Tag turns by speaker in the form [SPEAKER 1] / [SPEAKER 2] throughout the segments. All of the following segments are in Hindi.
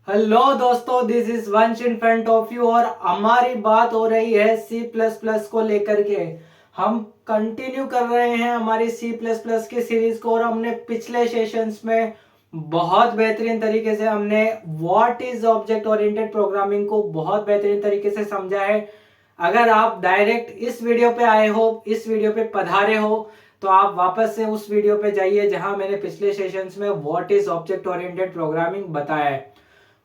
[SPEAKER 1] हेलो दोस्तों, दिस इज वंश इन फ्रंट ऑफ यू और हमारी बात हो रही है सी प्लस प्लस को लेकर के। हम कंटिन्यू कर रहे हैं हमारी सी प्लस प्लस की सीरीज को और हमने पिछले सेशंस में बहुत बेहतरीन तरीके से हमने what is object oriented programming को बहुत बेहतरीन तरीके से समझा है। अगर आप डायरेक्ट इस वीडियो पे आए हो, इस वीडियो पे पधारे हो, तो आप वापस से उस वीडियो पे जाइए जहां मैंने पिछले सेशंस में what is object oriented programming बताया है।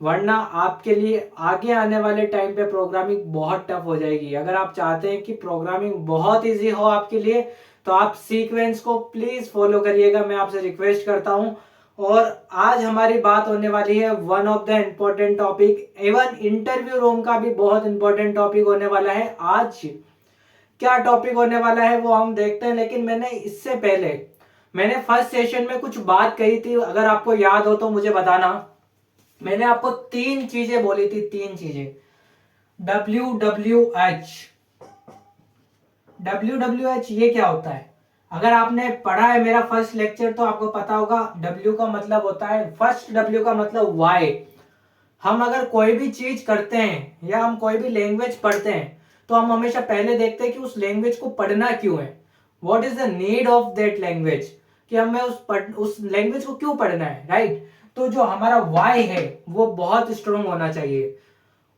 [SPEAKER 1] वरना आपके लिए आगे आने वाले टाइम पे प्रोग्रामिंग बहुत टफ हो जाएगी। अगर आप चाहते हैं कि प्रोग्रामिंग बहुत इजी हो आपके लिए, तो आप सीक्वेंस को प्लीज फॉलो करिएगा, मैं आपसे रिक्वेस्ट करता हूं। और आज हमारी बात होने वाली है one of the important topic, even interview room का भी बहुत इंपॉर्टेंट टॉपिक होने वाला है। आज क्या टॉपिक होने वाला है वो हम देखते हैं, लेकिन मैंने इससे पहले मैंने फर्स्ट सेशन में कुछ बात कही थी, अगर आपको याद हो तो मुझे बताना। मैंने आपको तीन चीजें बोली थी, तीन चीजें। WWH। WWH ये क्या होता है? अगर आपने पढ़ा है मेरा फर्स्ट लेक्चर तो आपको पता होगा। W का मतलब होता है, फर्स्ट W का मतलब वाई। हम अगर कोई भी चीज करते हैं या हम कोई भी लैंग्वेज पढ़ते हैं तो हम हमेशा पहले देखते हैं कि उस लैंग्वेज को पढ़ना क्यों है। What is the need of that language, कि हमें उस लैंग्वेज को क्यों पढ़ना है, राइट। तो जो हमारा वाई है वो बहुत स्ट्रोंग होना चाहिए।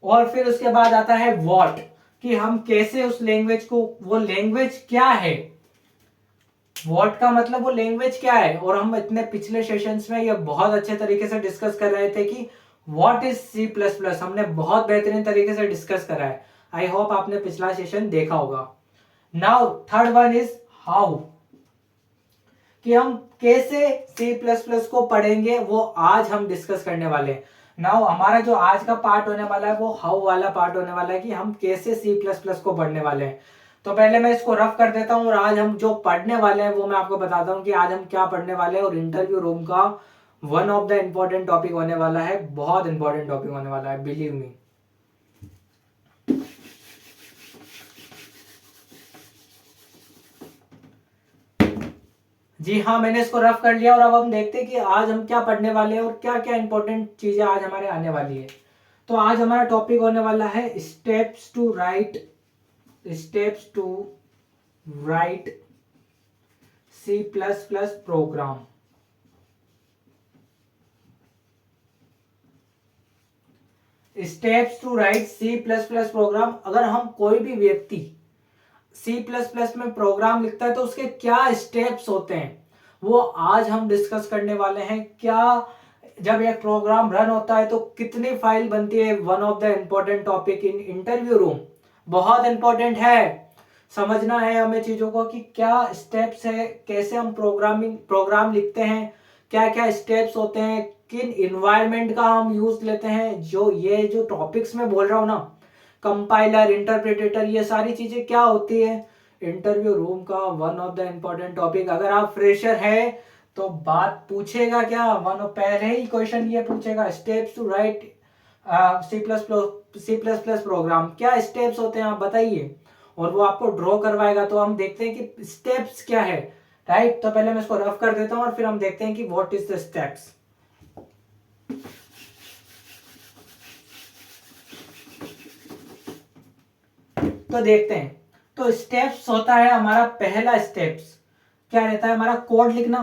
[SPEAKER 1] और फिर उसके बाद आता है व्हाट, कि हम कैसे उस लैंग्वेज को, वो लैंग्वेज क्या है। व्हाट का मतलब वो लैंग्वेज क्या है। और हम इतने पिछले सेशंस में ये बहुत अच्छे तरीके से डिस्कस कर रहे थे कि what is C plus plus, हमने बहुत बेहतरीन तरीके से डिस्कस करा है। आई होप आपने पिछला सेशन देखा होगा। Now third one is how, कि हम कैसे सी प्लस प्लस को पढ़ेंगे, वो आज हम डिस्कस करने वाले हैं। नाउ हमारा जो आज का पार्ट होने वाला है वो हाउ वाला पार्ट होने वाला है, कि हम कैसे सी प्लस प्लस को पढ़ने वाले हैं। तो पहले मैं इसको रफ कर देता हूं और आज हम जो पढ़ने वाले हैं वो मैं आपको बताता हूं कि आज हम क्या पढ़ने वाले हैं। और इंटरव्यू रूम का one of the important topic होने वाला है, बहुत इंपॉर्टेंट टॉपिक होने वाला है, बिलीव मी। जी हाँ, मैंने इसको रफ कर लिया और अब हम देखते हैं कि आज हम क्या पढ़ने वाले हैं और क्या क्या इंपॉर्टेंट चीजें आज हमारे आने वाली है। तो आज हमारा टॉपिक होने वाला है steps to write C plus plus program. Steps to write C plus plus program. अगर हम कोई भी व्यक्ति सी प्लस प्लस में प्रोग्राम लिखता है तो उसके क्या स्टेप्स होते हैं वो आज हम डिस्कस करने वाले हैं। क्या जब एक प्रोग्राम रन होता है तो कितनी फाइल बनती है, one of the important topic in interview room, बहुत इंपॉर्टेंट है। समझना है हमें चीजों को कि क्या स्टेप्स है, कैसे हम प्रोग्राम लिखते हैं, क्या क्या स्टेप्स होते हैं, किन इन्वायरमेंट का हम यूज लेते हैं। जो टॉपिक्स में बोल रहा हूं ना, कंपाइलर, इंटरप्रेटेटर, ये सारी चीजें क्या होती है, इंटरव्यू रूम का one of the important topic. अगर आप फ्रेशर है तो बात पूछेगा क्या, पहले ही क्वेश्चन ये पूछेगा, steps to write C plus plus program, क्या स्टेप्स होते हैं आप बताइए। और वो आपको ड्रॉ करवाएगा। तो हम देखते हैं कि स्टेप्स क्या है, राइट। तो पहले मैं इसको रफ कर देता हूं और फिर हम देखते हैं कि व्हाट इज द स्टेप्स। तो देखते हैं। तो स्टेप्स होता है हमारा पहला स्टेप्स क्या रहता है, हमारा कोड लिखना।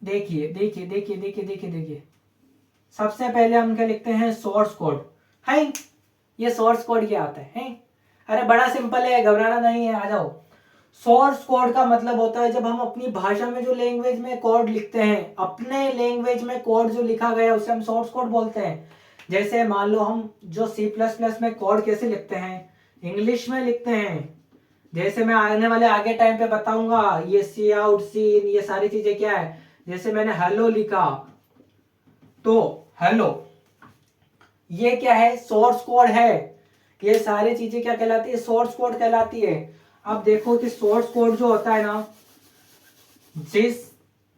[SPEAKER 1] देखिए देखिए देखिए देखिए देखिए देखिए, सबसे पहले हम क्या लिखते हैं, सोर्स कोड है। ये सोर्स कोड क्या आता है? अरे बड़ा सिंपल है, घबराना नहीं है, आ जाओ। सोर्स कोड का मतलब होता है जब हम अपनी भाषा में जो लैंग्वेज में कोड लिखते हैं, अपने लैंग्वेज में कोड जो लिखा गया उसे हम सोर्स कोड बोलते हैं। जैसे मान लो हम जो सी प्लस प्लस में कोड कैसे लिखते हैं, इंग्लिश में लिखते हैं। जैसे मैं आने वाले आगे टाइम पे बताऊंगा, ये सी आउट, सी इन, ये सारी चीजें क्या है। जैसे मैंने हेलो लिखा तो हेलो, ये क्या है, सोर्स कोड है। ये सारी चीजें क्या कहलाती है, सोर्स कोड कहलाती है। अब देखो कि सोर्स कोड जो होता है ना, जिस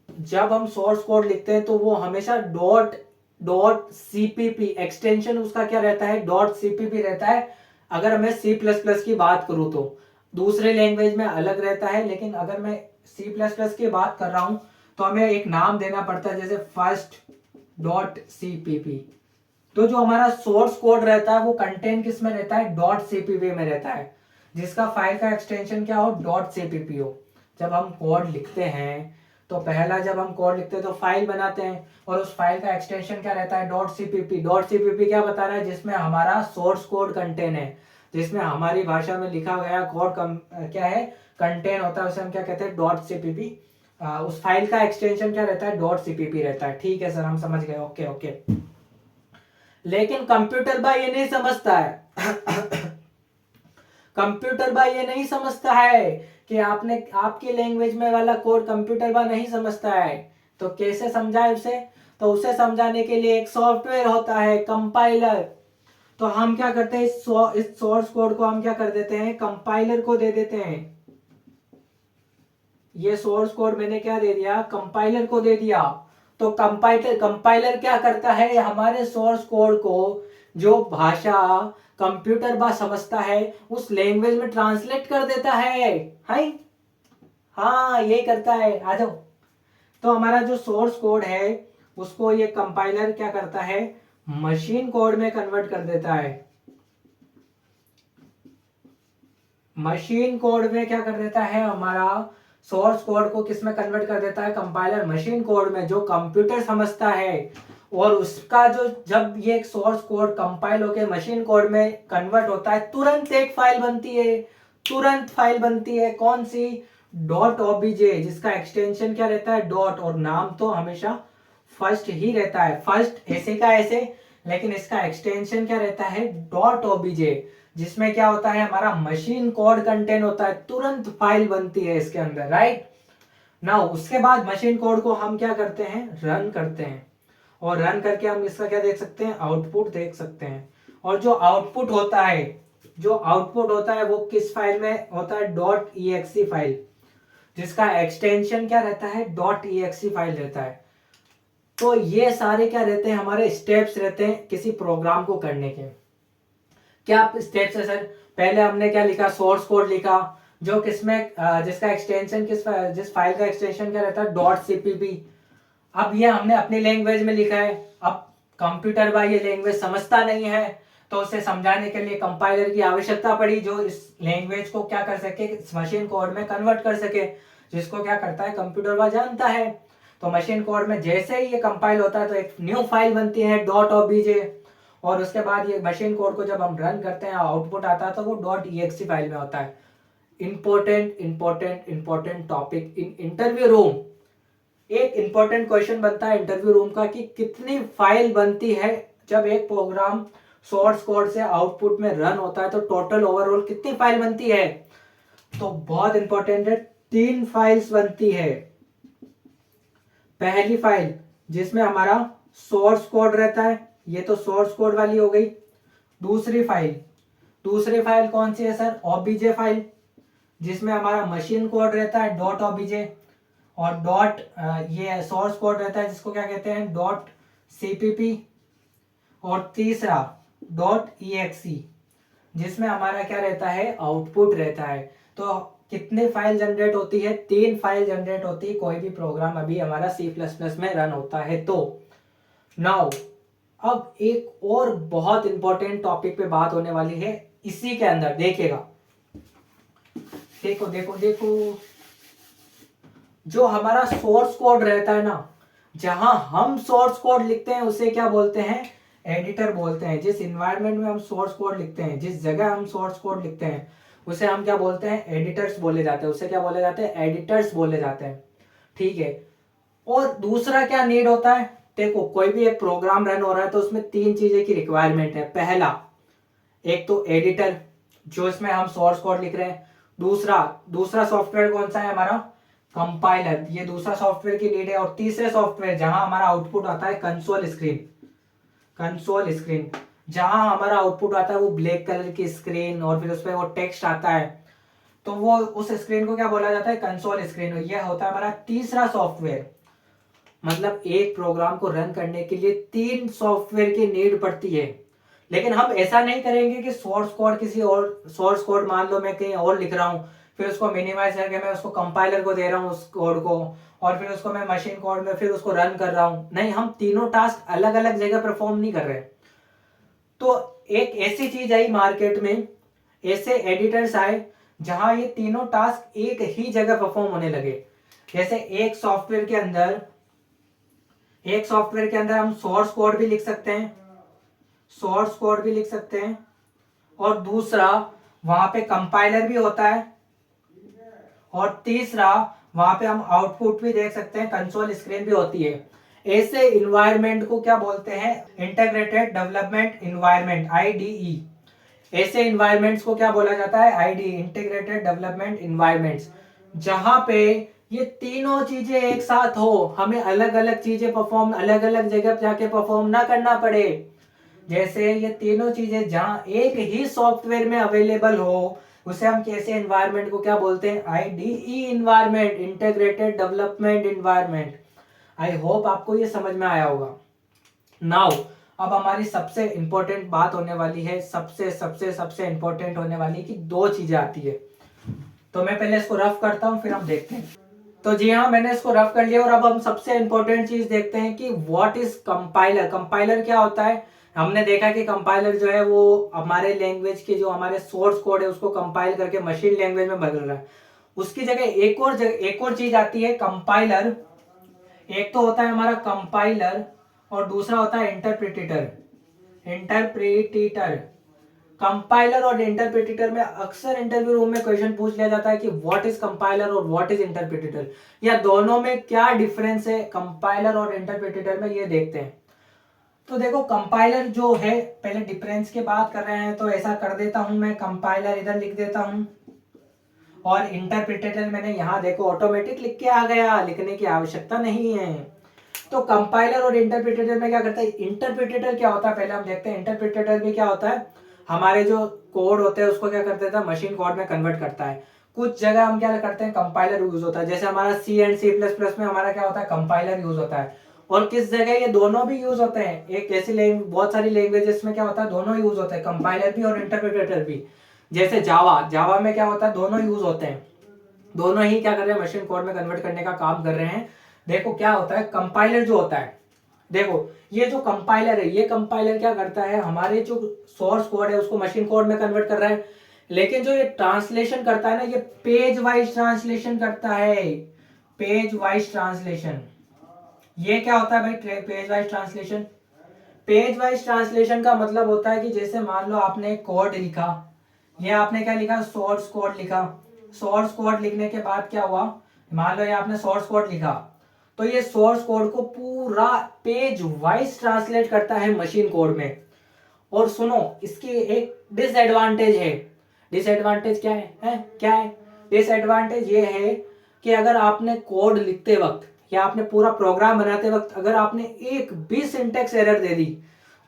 [SPEAKER 1] जब हम सोर्स कोड लिखते हैं तो वो हमेशा डॉट डॉट सीपीपी एक्सटेंशन उसका क्या रहता है, डॉट सीपीपी रहता है। अगर मैं सी प्लस प्लस की बात करूं तो दूसरे लैंग्वेज में अलग रहता है, लेकिन अगर मैं सी प्लस प्लस की बात कर रहा हूं तो हमें एक नाम देना पड़ता है। जैसे फर्स्ट डॉट सीपीपी। तो जो हमारा सोर्स कोड रहता है वो कंटेंट किस में रहता है, डॉट सीपीपी में रहता है, जिसका फाइल का एक्सटेंशन क्या हो, डॉट सीपीपी हो। जब हम कोड लिखते हैं तो पहला जब हम कोड लिखते हैं तो फाइल बनाते हैं, और उस फाइल का एक्सटेंशन क्या रहता है, डॉट सीपीपी। डॉट सीपीपी क्या बता रहा है, जिसमें हमारा सोर्स कोड कंटेन है, जिसमें हमारी भाषा में लिखा गया कोड क्या है, कंटेन होता है, उसे हम क्या कहते हैं, डॉट सीपीपी। उस फाइल का एक्सटेंशन क्या रहता है, डॉट सीपीपी रहता है। ठीक है सर, हम समझ गए, ओके ओके। लेकिन कंप्यूटर भाई ये नहीं समझता है कंप्यूटर भाई ये नहीं समझता है कि आपने आपकी लैंग्वेज में वाला कोड कंप्यूटर भाई नहीं समझता है। तो कैसे समझाए उसे, तो उसे समझाने के लिए एक सॉफ्टवेयर होता है, कंपाइलर। तो हम क्या करते हैं, इस सोर्स कोड को हम क्या कर देते हैं, कंपाइलर को दे देते हैं। ये सोर्स कोड मैंने क्या दे दिया, कंपाइलर को दे दिया। तो कंपाइलर क्या करता है, हमारे सोर्स कोड को जो भाषा कंप्यूटर बा समझता है उस लैंग्वेज में ट्रांसलेट कर देता है। हाँ यही करता है, आ जाओ। तो हमारा जो सोर्स कोड है उसको ये कंपाइलर क्या करता है, मशीन कोड में कन्वर्ट कर देता है। मशीन कोड में क्या कर देता है, हमारा सोर्स कोड को किस में कन्वर्ट कर देता है, कंपाइलर मशीन कोड में, जो कंप्यूटर समझता है। और उसका जो जब ये सोर्स कोड कंपाइल होकर मशीन कोड में कन्वर्ट होता है, तुरंत एक फाइल बनती है, तुरंत फाइल बनती है। कौन सी, डॉट ओबीजे, जिसका एक्सटेंशन क्या रहता है, डॉट, और नाम तो हमेशा फर्स्ट ही रहता है, फर्स्ट ऐसे का ऐसे, लेकिन इसका एक्सटेंशन क्या रहता है, डॉट ओबीजे, जिसमें क्या होता है, हमारा मशीन कोड कंटेन होता है, तुरंत फाइल बनती है इसके अंदर, राइट ना। उसके बाद मशीन कोड को हम क्या करते हैं, रन करते हैं, और रन करके हम इसका क्या देख सकते हैं, आउटपुट देख सकते हैं। और जो आउटपुट होता है, जो आउटपुट होता है वो किस फाइल में होता है, डॉट ई फाइल, जिसका एक्सटेंशन क्या रहता है, डॉट ई फाइल रहता है। तो ये सारे क्या रहते हैं, हमारे स्टेप्स रहते हैं किसी प्रोग्राम को करने के। क्या स्टेप्स है सर, पहले हमने क्या लिखा, सोर्स कोड लिखा, जो किसमें जिसका एक्सटेंशन जिस फाइल का एक्सटेंशन क्या रहता है, डॉट सीपीपी। अब ये हमने अपनी लैंग्वेज में लिखा है। अब कंप्यूटर भाई ये लैंग्वेज समझता नहीं है, तो उसे समझाने के लिए कंपाइलर की आवश्यकता पड़ी, जो इस लैंग्वेज को क्या कर सके, मशीन कोड में कन्वर्ट कर सके, जिसको क्या करता है, कंप्यूटर भाई जानता है। तो मशीन कोड में जैसे ही ये कंपाइल होता है तो एक न्यू फाइल बनती है, डॉट ओबीजे, और उसके बाद ये मशीन कोड को जब हम रन करते हैं आउटपुट आता है तो वो डॉट ई फाइल में होता है। Important important important topic in interview room. एक इंपॉर्टेंट क्वेश्चन बनता है इंटरव्यू रूम का कि कितनी फाइल बनती है जब एक प्रोग्राम सोर्स कोड से आउटपुट में रन होता है, तो टोटल ओवरऑल कितनी फाइल बनती है। तो बहुत इंपॉर्टेंट है, 3 फाइल्स बनती है। पहली फाइल जिसमें हमारा सोर्स कोड रहता है, ये तो सोर्स कोड वाली हो गई। दूसरी फाइल कौन सी है सर, ओबीजे फाइल, जिसमें हमारा मशीन कोड रहता है, डॉट ओबीजे, और डॉट ये सोर्स कोड रहता है जिसको क्या कहते हैं, डॉट सीपीपी। और तीसरा डॉट ई जिसमें हमारा क्या रहता है, आउटपुट रहता है। तो कितने फाइल जनरेट होती है, 3 फाइल जनरेट होती है कोई भी प्रोग्राम अभी हमारा C++ में रन होता है। तो नाउ अब एक और बहुत इंपॉर्टेंट टॉपिक पे बात होने वाली है इसी के अंदर, देखिएगा, देखो देखो देखो, जो हमारा सोर्स कोड रहता है ना, जहां हम सोर्स कोड लिखते हैं उसे क्या बोलते हैं, एडिटर बोलते हैं। जिस इन्वायरमेंट में हम सोर्स कोड लिखते हैं, जिस जगह हम सोर्स कोड लिखते हैं, उसे हम क्या बोलते हैं, एडिटर्स बोले जाते हैं। उसे क्या बोले जाते हैं, एडिटर्स बोले जाते हैं। ठीक है। और दूसरा क्या नीड होता है, देखो कोई भी एक प्रोग्राम रन हो रहा है तो उसमें 3 चीजें की रिक्वायरमेंट है। पहला, एक तो एडिटर, जो इसमें हम सोर्स कोड लिख रहे हैं। दूसरा सॉफ्टवेयर कौन सा है, हमारा कंपाइलर, ये दूसरा सॉफ्टवेयर की नीड है। और तीसरे सॉफ्टवेयर जहां हमारा आउटपुट आता है, कंसोल स्क्रीन, जहां हमारा आउटपुट आता है वो ब्लैक कलर की स्क्रीन, और फिर उसपे वो टेक्स्ट आता है, तो वो उस स्क्रीन को क्या बोला जाता है, कंसोल स्क्रीन। ये होता है हमारा तीसरा सॉफ्टवेयर। मतलब एक प्रोग्राम को रन करने के लिए 3 सॉफ्टवेयर की नीड पड़ती है। लेकिन हम ऐसा नहीं करेंगे कि सोर्स कोड मान लो मैं कहीं और लिख रहा हूं, फिर उसको मिनिमाइज करके मैं उसको कंपाइलर को दे रहा हूँ उस कोड को, और फिर उसको मैं मशीन कोड में फिर उसको रन कर रहा हूँ। नहीं, हम तीनों टास्क अलग अलग जगह परफॉर्म नहीं कर रहे। तो एक ऐसी चीज आई मार्केट में, ऐसे एडिटर्स आए जहां ये तीनों टास्क एक ही जगह परफॉर्म होने लगे। जैसे एक सॉफ्टवेयर के अंदर हम सोर्स कोड भी लिख सकते हैं, और दूसरा वहां पे कंपाइलर भी होता है, और तीसरा वहां पे हम आउटपुट भी देख सकते हैं, कंसोल स्क्रीन भी होती है। ऐसे इन्वायरमेंट को क्या बोलते हैं? Integrated development environment, IDE. ऐसे इन्वायरमेंट्स को क्या बोला जाता है? ID, integrated development environments. जहां पे ये तीनों चीजें एक साथ हो, हमें अलग अलग चीजें परफॉर्म, अलग अलग जगह जाके परफॉर्म ना करना पड़े। जैसे ये तीनों चीजें जहां एक ही सॉफ्टवेयर में अवेलेबल हो, उसे हम कैसे एनवायरनमेंट को क्या बोलते हैं? IDE environment, integrated development environment. I hope आपको ये समझ में आया होगा। नाउ अब हमारी सबसे इंपॉर्टेंट बात होने वाली है, सबसे सबसे सबसे इंपॉर्टेंट होने वाली कि दो चीजें आती है। तो मैं पहले इसको रफ करता हूं, फिर हम देखते हैं। तो जी हाँ, मैंने इसको रफ कर लिया, और अब हम सबसे इंपॉर्टेंट चीज देखते हैं कि व्हाट इज कंपाइलर। कंपाइलर क्या होता है? हमने देखा कि कंपाइलर जो है वो हमारे लैंग्वेज के जो हमारे सोर्स कोड है उसको कंपाइल करके मशीन लैंग्वेज में बदल रहा है। उसकी जगह एक और चीज आती है, कंपाइलर। एक तो होता है हमारा कंपाइलर, और दूसरा होता है इंटरप्रेटेटर। कंपाइलर और इंटरप्रेटेटर में अक्सर इंटरव्यू रूम में क्वेश्चन पूछ लिया जाता है कि व्हाट इज कंपाइलर और व्हाट इज इंटरप्रेटेटर, या दोनों में क्या डिफरेंस है कंपाइलर और इंटरप्रेटेटर में, ये देखते हैं। तो देखो, कंपाइलर जो है, पहले डिफरेंस की बात कर रहे हैं तो ऐसा कर देता हूं, मैं कंपाइलर इधर लिख देता हूं, और इंटरप्रेटेटर मैंने यहां देखो ऑटोमेटिक लिख के आ गया, लिखने की आवश्यकता नहीं है। तो कंपाइलर और इंटरप्रेटेटर में क्या करता है? इंटरप्रेटेटर क्या होता है पहले हम देखते हैं। इंटरप्रेटेटर में क्या होता है? हमारे जो कोड होते हैं उसको क्या कर देता है? मशीन कोड में कन्वर्ट करता है। कुछ जगह हम क्या करते हैं? कंपाइलर यूज होता है, जैसे हमारा सी एंड सी प्लस प्लस में हमारा क्या होता है? कंपाइलर यूज होता है। और किस जगह ये दोनों भी यूज होते हैं? एक ऐसी बहुत सारी लैंग्वेजेस में क्या होता है? दोनों यूज होते हैं, कंपाइलर भी और इंटरप्रेटेटर भी। जैसे जावा में क्या होता है? दोनों यूज होते हैं, दोनों ही क्या कर रहे हैं? मशीन कोड में कन्वर्ट करने का काम कर रहे हैं। देखो क्या होता है, कंपाइलर जो होता है, देखो ये जो कंपाइलर है, ये कंपाइलर क्या करता है? हमारे जो सोर्स कोड है उसको मशीन कोड में कन्वर्ट कर रहा है। लेकिन जो ये ट्रांसलेशन करता है ना, ये पेज वाइज ट्रांसलेशन करता है, पेज वाइज ट्रांसलेशन। ये क्या होता है भाई? Page wise translation. Page wise translation का मतलब होता है कि जैसे मान लो आपने कोड लिखा, ये आपने क्या लिखा? सोर्स कोड लिखा। सोर्स कोड लिखने के बाद क्या हुआ? मान लो ये आपने सोर्स कोड लिखा, तो ये सोर्स कोड को पूरा पेज वाइज ट्रांसलेट करता है मशीन कोड में। और सुनो, इसकी एक डिसएडवांटेज है। डिसएडवांटेज क्या है? क्या है डिसएडवांटेज? ये है कि अगर आपने कोड लिखते वक्त या आपने पूरा प्रोग्राम बनाते वक्त अगर आपने एक भी सिंटेक्स एरर दे दी,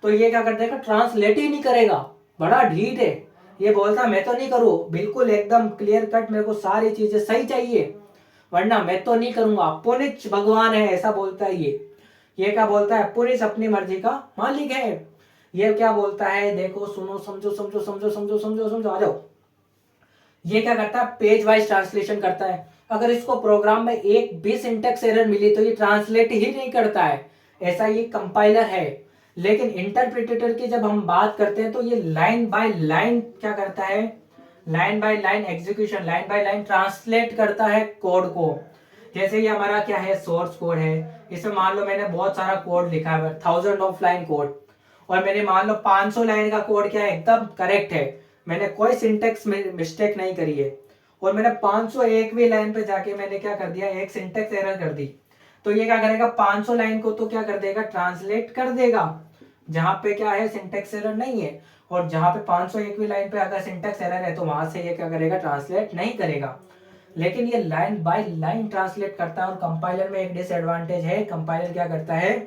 [SPEAKER 1] तो ये क्या कर देगा? ट्रांसलेट ही नहीं करेगा। बड़ा ढीठ है, ये बोलता मैं तो नहीं करूँ, बिल्कुल एकदम क्लियर कट, मेरे को सारी चीजें सही चाहिए, वरना मैं तो नहीं करूंगा, पुनिच भगवान है, ऐसा बोलता है ये क्या बोलता है? पुनिच अपनी मर्जी का मालिक है। ये क्या बोलता है? देखो सुनो, समझो समझो समझो समझो समझो समझो, आ जाओ। ये क्या करता है? पेज वाइज ट्रांसलेशन करता है। अगर इसको प्रोग्राम में एक भी सिंटेक्स एरर मिली तो ये ट्रांसलेट ही नहीं करता है, ऐसा ये कंपाइलर है। लेकिन इंटरप्रेटेटर की जब हम बात करते हैं तो ये लाइन बाय लाइन क्या करता है? Line by line execution, line by line translate करता है कोड को। जैसे ये हमारा क्या है? सोर्स कोड है। इसमें मान लो मैंने बहुत सारा कोड लिखा है, 1000 ऑफ लाइन कोड, और मैंने मान लो 500 लाइन का कोड क्या है? एकदम करेक्ट है, मैंने कोई सिंटेक्स में मिस्टेक नहीं करी है। और मैंने 501वीं लाइन पे जाके मैंने क्या कर दिया? एक सिंटेक्स एरर कर दी। तो ये क्या करेगा? 500 लाइन को तो क्या कर देगा? ट्रांसलेट कर देगा, जहां पे क्या है? सिंटेक्स एरर नहीं है। और जहां पे 501वीं लाइन पे अगर सिंटेक्स एरर है तो वहां से ये क्या करेगा? ट्रांसलेट नहीं करेगा। लेकिन ये लाइन बाय लाइन ट्रांसलेट करता है। और कंपाइलर में एक डिसएडवांटेज है, कंपाइलर क्या करता है?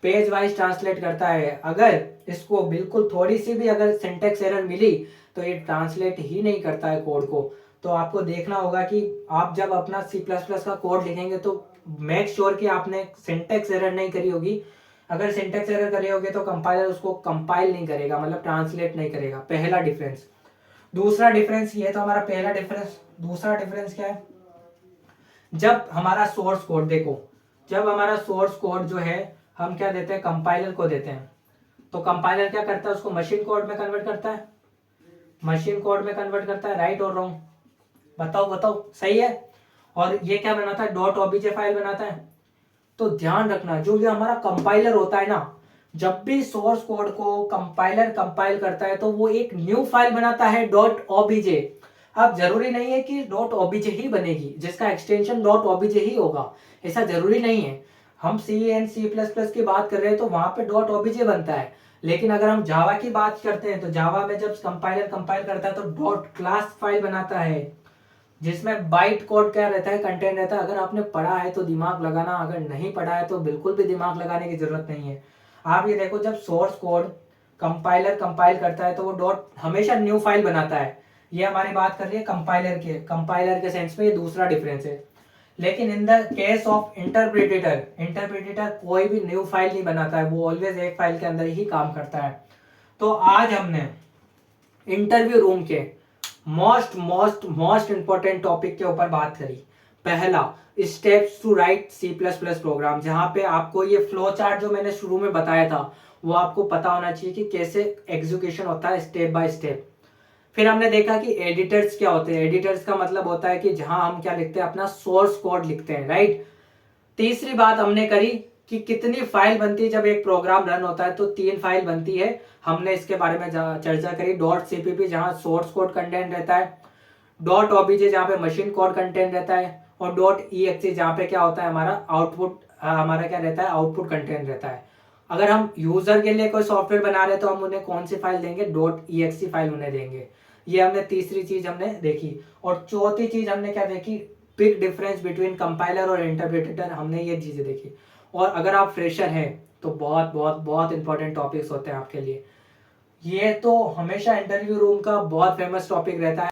[SPEAKER 1] पेज वाइज ट्रांसलेट करता है। अगर इसको बिल्कुल थोड़ी सी भी अगर सिंटेक्स एरर मिली तो ये ट्रांसलेट ही नहीं करता है कोड को। तो आपको देखना होगा कि आप जब अपना C++ का कोड लिखेंगे तो मेक श्योर कि आपने सिंटेक्स एरर नहीं करी होगी। अगर सिंटेक्स एरर करे होगे तो कंपाइलर उसको कंपाइल नहीं करेगा, मतलब ट्रांसलेट नहीं करेगा। पहला डिफरेंस। दूसरा डिफरेंस, ये तो हमारा पहला डिफरेंस। दूसरा डिफरेंस क्या है, जब हमारा सोर्स कोड देखो, जब हमारा सोर्स कोड जो है हम क्या देते हैं, कंपाइलर को देते हैं, तो कंपाइलर क्या करता है, उसको मशीन कोड में कन्वर्ट करता है, मशीन कोड में कन्वर्ट करता है, राइट और रॉन्ग, बताओ बताओ, सही है। और ये क्या बनाता है, डॉट ओबीजे फाइल बनाता है। तो ध्यान रखना, जो ये हमारा कंपाइलर होता है ना, जब भी सोर्स कोड को कंपाइलर कंपाइल करता है तो वो एक न्यू फाइल बनाता है डॉट ओबीजे। अब जरूरी नहीं है कि डॉट ओबीजे ही बनेगी, जिसका एक्सटेंशन डॉट ओबीजे ही होगा, ऐसा जरूरी नहीं है। हम सी एंड सी प्लस प्लस की बात कर रहे हैं तो वहां पे डॉट ओबीजे बनता है, लेकिन अगर हम जावा की बात करते हैं तो जावा में जब कंपाइलर कंपाइल करता है तो डॉट क्लास फाइल बनाता है, जिसमें बाइट कोड क्या रहता है, कंटेंट रहता है। अगर आपने पढ़ा है तो दिमाग लगाना, अगर नहीं पढ़ा है तो बिल्कुल भी दिमाग लगाने की जरूरत नहीं है। आप ये देखो, जब सोर्स कोड कंपाइलर कंपाइल करता है तो वो डॉट हमेशा न्यू फाइल बनाता है। ये हमारी बात कर रही है कंपाइलर के सेंस में, ये दूसरा डिफरेंस है। लेकिन इन द केस ऑफ इंटरप्रेटेटर, इंटरप्रेटेटर कोई भी न्यू फाइल नहीं बनाता है, वो ऑलवेज एक फाइल के अंदर ही काम करता है। तो आज हमने इंटरव्यू रूम के most most most important topic के ऊपर बात करी। पहला, steps to write C plus plus program, जहां पे आपको ये फ्लो चार्ट जो मैंने शुरू में बताया था वो आपको पता होना चाहिए कि कैसे एग्जीक्यूशन होता है स्टेप बाय स्टेप। फिर हमने देखा कि एडिटर्स क्या होते हैं। एडिटर्स का मतलब होता है कि जहां हम क्या लिखते हैं, अपना सोर्स कोड लिखते हैं, राइट। तीसरी बात हमने करी कि कितनी फाइल बनती है जब एक प्रोग्राम रन होता है, तो 3 फाइल बनती है। हमने इसके बारे में चर्चा करी। डॉट सीपीपी जहां सोर्स कोड कंटेंट रहता है, डॉट ओबीजे जहां पे मशीन कोड कंटेंट रहता है, और डॉट ईएक्सी जहां पे क्या होता है, हमारा आउटपुट, हमारा क्या रहता है, आउटपुट कंटेंट रहता है। अगर हम यूजर के लिए कोई सॉफ्टवेयर बना रहे हैं तो हम उन्हें कौन सी फाइल देंगे, डॉट ईएक्सी फाइल उन्हें देंगे। ये हमने तीसरी चीज हमने देखी। और चौथी चीज हमने क्या देखी, बिग डिफरेंस बिटवीन कंपाइलर और इंटरप्रेटर, हमने ये चीजें देखी। और अगर आप फ्रेशर हैं तो बहुत बहुत बहुत इंपॉर्टेंट टॉपिक्स होते हैं आपके लिए। ये तो हमेशा इंटरव्यू रूम का बहुत फेमस टॉपिक रहता है।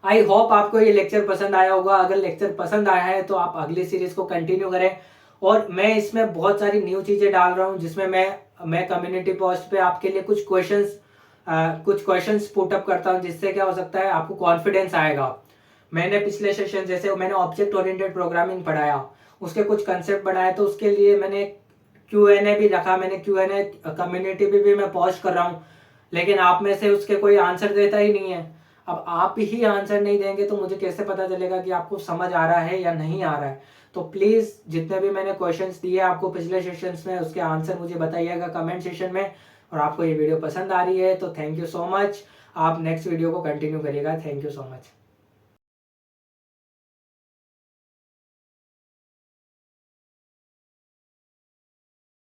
[SPEAKER 1] आई होप आपको ये लेक्चर पसंद आया होगा। अगर लेक्चर पसंद आया है तो आप अगली सीरीज को कंटिन्यू करें। और मैं इसमें बहुत सारी न्यू चीजें डाल रहा हूँ, जिसमें मैं कम्युनिटी पोस्ट पे आपके लिए कुछ क्वेश्चंस पुट अप करता हूँ, जिससे क्या हो सकता है, आपको कॉन्फिडेंस आएगा। मैंने पिछले सेशन, जैसे मैंने ऑब्जेक्ट ओरिएंटेड प्रोग्रामिंग पढ़ाया, उसके कुछ कंसेप्ट बनाए, तो उसके लिए मैंने Q&A भी रखा। मैंने Q&A कम्युनिटी पे भी मैं पोस्ट कर रहा हूँ, लेकिन आप में से उसके कोई आंसर देता ही नहीं है। अब आप ही आंसर नहीं देंगे तो मुझे कैसे पता चलेगा कि आपको समझ आ रहा है या नहीं आ रहा है। तो प्लीज, जितने भी मैंने क्वेश्चंस दिए आपको पिछले सेशंस में, उसके आंसर मुझे बताइएगा कमेंट सेशन में। और आपको ये वीडियो पसंद आ रही है तो थैंक यू सो मच। आप नेक्स्ट वीडियो को कंटिन्यू करिएगा। Thank you so much.